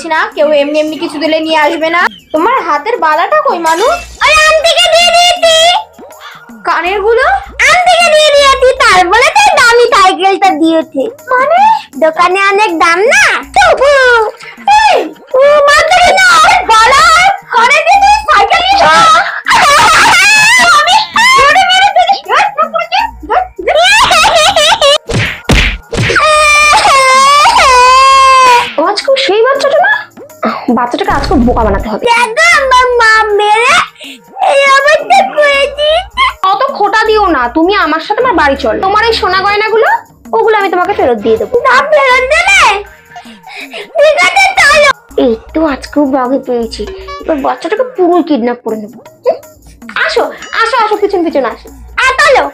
বলেছি না কেউ এমনি এমনি কিছু দিলে নিয়ে আসবে না। তোমার হাতের বালাটা কই মানু? ওই আন্টিকে দিয়ে দিয়েছি। কানের গুলো আন্টিকে দিয়ে দিয়েছি, তারপরে তো দামি সাইকেলটা দিয়েছে। মানে দোকানে অনেক দাম না তবু। এই ও মানতে না বালা কানে দিয়ে তুই সাইকেল নিয়ে এসো। আমি মেরে মেরে দিলি আজকে সেই বাচ্চাটা না, বাচ্চাটাকে আজকে বোকা বানাতে হবে। দেখো আমার মা মেরে এই অবস্থা করেছি। অত খোটা দিও না, তুমি আমার সাথে আমার বাড়ি চল। তোমার এই সোনা গয়নাগুলো ওগুলো আমি তোমাকে ফেরত দিয়ে দেবো। না ফেরত দেবে? ঠিক আছে চলো। এই তো আজকেও বাগে পেয়েছি, এবার বাচ্চাটাকে পুরো কিডন্যাপ করে নেবো। আসো আসো আসো, পিছন পিছন আসো। চলো।